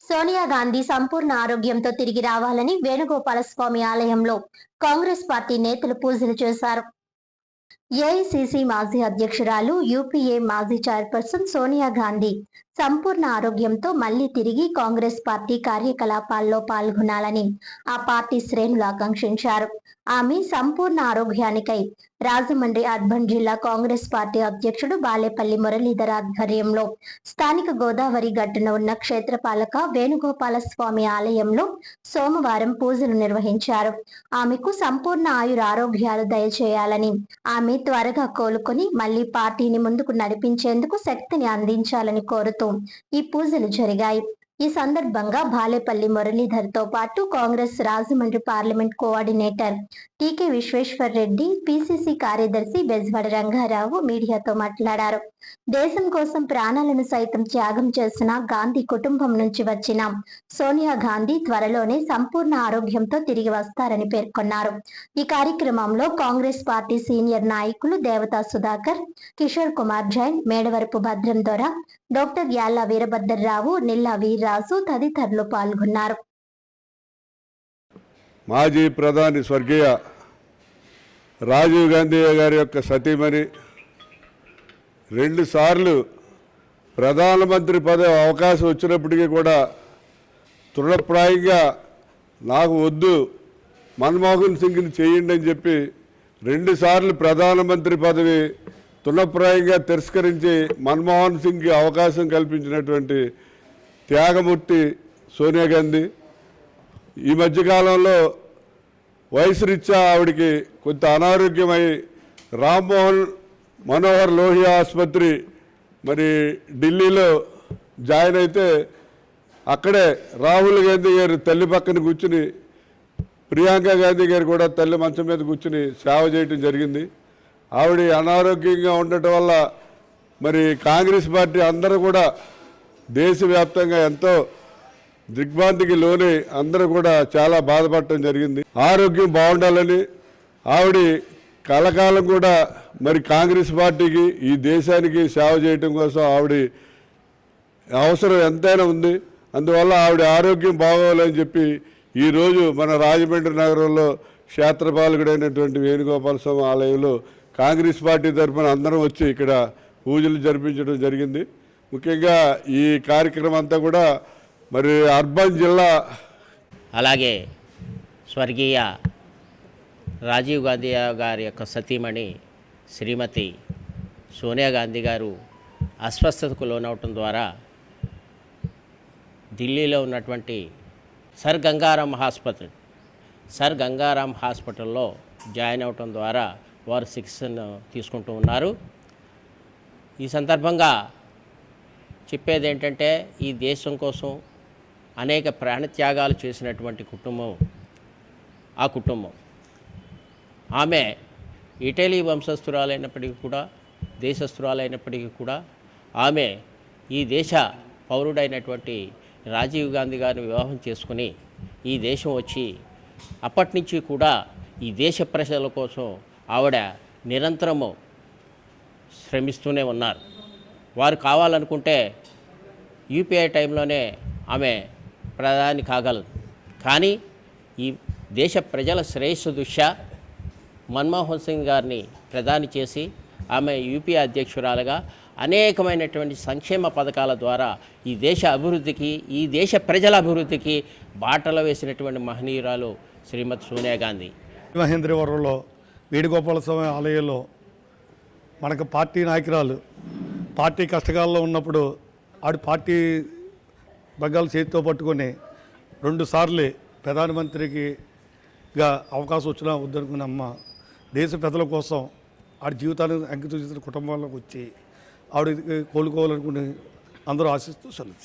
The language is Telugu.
సోనియా గాంధీ సంపూర్ణ ఆరోగ్యంతో తిరిగి రావాలని వేణుగోపాలస్వామి ఆలయంలో కాంగ్రెస్ పార్టీ నేతలు పూజలు చేశారు. ఏఐసీసీ మాజీ అధ్యక్షురాలు, యూపీఏ మాజీ చైర్పర్సన్ సోనియా గాంధీ సంపూర్ణ ఆరోగ్యంతో మళ్లీ తిరిగి కాంగ్రెస్ పార్టీ కార్యకలాపాల్లో పాల్గొనాలని ఆ పార్టీ శ్రేణులు ఆకాంక్షించారు. ఆమె సంపూర్ణ ఆరోగ్యానికై రాజమండ్రి అర్బన్ జిల్లా కాంగ్రెస్ పార్టీ అధ్యక్షుడు బాలేపల్లి మురళీధర్ ఆధ్వర్యంలో స్థానిక గోదావరి గట్టున ఉన్న క్షేత్రపాలక వేణుగోపాల స్వామి ఆలయంలో సోమవారం పూజలు నిర్వహించారు. ఆమెకు సంపూర్ణ ఆయురారోగ్యాలు దయచేయాలని, ఆమె త్వరగా కోలుకొని మళ్లీ పార్టీని ముందుకు నడిపించేందుకు శక్తిని అందించాలని కోరుతూ ఈ పూజలు జరిగాయి. ఈ సందర్భంగా బాలేపల్లి మురళీధర్ తో పాటు కాంగ్రెస్ రాజమండ్రి పార్లమెంట్ కోఆర్డినేటర్ టీకే విశ్వేశ్వర్ రెడ్డి, పిసిసి కార్యదర్శి బెజ్వాడ రంగారావు మీడియాతో మాట్లాడారు. దేశం కోసం ప్రాణాలను సైతం త్యాగం చేసిన గాంధీ కుటుంబం నుంచి వచ్చిన సోనియా గాంధీ త్వరలోనే సంపూర్ణ ఆరోగ్యంతో తిరిగి వస్తారని పేర్కొన్నారు. ఈ కార్యక్రమంలో కాంగ్రెస్ పార్టీ సీనియర్ నాయకులు దేవతా సుధాకర్, కిషోర్ కుమార్ జైన్, మేడవరపు భద్రం దొర, డాక్టర్ యాళ్ల వీరభద్రరావు, నిల్లా వీర్రాజు తదితరులు పాల్గొన్నారు. మాజీ ప్రధాని స్వర్గీయ రాజీవ్ గాంధీ గారి యొక్క సతీమణి, 2 సార్లు ప్రధానమంత్రి పదవి అవకాశం వచ్చినప్పటికీ కూడా తృణప్రాయంగా నాకు వద్దు, మన్మోహన్ సింగ్ని చేయండి అని చెప్పి 2 సార్లు ప్రధానమంత్రి పదవి తృణప్రాయంగా తిరస్కరించి మన్మోహన్ సింగ్కి అవకాశం కల్పించినటువంటి త్యాగమూర్తి సోనియా గాంధీ. ఈ మధ్యకాలంలో వయసు రీత్యా ఆవిడికి కొంత అనారోగ్యమై రామ్మోహన్ మనోహర్ లోహియా ఆసుపత్రి మరి ఢిల్లీలో జాయిన్ అయితే అక్కడే రాహుల్ గాంధీ గారు తల్లి పక్కన కూర్చుని, ప్రియాంక గాంధీ గారు కూడా తల్లి మంచం మీద కూర్చుని సేవ చేయడం జరిగింది. ఆవిడ అనారోగ్యంగా ఉండటం వల్ల మరి కాంగ్రెస్ పార్టీ అందరూ కూడా దేశవ్యాప్తంగా ఎంతో దిగ్భ్రాంతికి లోని అందరూ కూడా చాలా బాధపడటం జరిగింది. ఆరోగ్యం బాగుండాలని ఆవిడ కలకాలం కూడా మరి కాంగ్రెస్ పార్టీకి, ఈ దేశానికి సేవ చేయటం కోసం ఆవిడ అవసరం ఎంతైనా ఉంది. అందువల్ల ఆవిడ ఆరోగ్యం బాగోవాలని చెప్పి ఈరోజు మన రాజమండ్రి నగరంలో క్షేత్రపాలకుడైనటువంటి వేణుగోపాల స్వామి ఆలయంలో కాంగ్రెస్ పార్టీ తరఫున అందరం వచ్చి ఇక్కడ పూజలు జరిపించడం జరిగింది. ముఖ్యంగా ఈ కార్యక్రమం అంతా కూడా మరి అర్బన్ జిల్లా, అలాగే స్వర్గీయ రాజీవ్ గాంధీ గారి యొక్క సతీమణి శ్రీమతి సోనియా గాంధీ గారు అస్వస్థతకు లోనవటం ద్వారా ఢిల్లీలో ఉన్నటువంటి సర్ గంగారాం హాస్పిటల్లో జాయిన్ అవటం ద్వారా వారు చికిత్సను తీసుకుంటూ ఉన్నారు. ఈ సందర్భంగా చెప్పేది ఏంటంటే, ఈ దేశం కోసం అనేక ప్రాణత్యాగాలు చేసినటువంటి కుటుంబం ఆ కుటుంబం. ఆమె ఇటలీ వంశస్థురాలైనప్పటికీ కూడా, దేశస్థురాలైనప్పటికీ కూడా ఆమె ఈ దేశ పౌరుడైనటువంటి రాజీవ్ గాంధీ గారిని వివాహం చేసుకుని ఈ దేశం వచ్చి అప్పటి నుంచి కూడా ఈ దేశ ప్రజల కోసం ఆవిడ నిరంతరము శ్రమిస్తూనే ఉన్నారు. వారు కావాలనుకుంటే యూపీఐ టైంలోనే ఆమె ప్రధాని కాగలదు. కానీ ఈ దేశ ప్రజల శ్రేయస్సు దృష్ట్యా మన్మోహన్ సింగ్ గారిని ప్రధాని చేసి ఆమె యూపీఐ అధ్యక్షురాలుగా అనేకమైనటువంటి సంక్షేమ పథకాల ద్వారా ఈ దేశ అభివృద్ధికి, ఈ దేశ ప్రజల అభివృద్ధికి బాటలు వేసినటువంటి మహనీయురాలు శ్రీమతి సోనియా గాంధీ. మహేంద్రవరంలో వేణుగోపాల స్వామి ఆలయంలో మనకు పార్టీ నాయకురాలు పార్టీ కష్టకాలంలో ఉన్నప్పుడు ఆవిడ పార్టీ బగ్గాలు చేతితో పట్టుకొని 2 సార్లు ప్రధానమంత్రిగా అవకాశం వచ్చినా వద్దనుకున్న అమ్మ దేశ ప్రజల కోసం ఆవిడ జీవితాన్ని అంకితం చేసిన కుటుంబాల్లోకి వచ్చి ఆవిడ కోలుకోవాలనుకుని అందరూ ఆశిస్తూ సెలవు.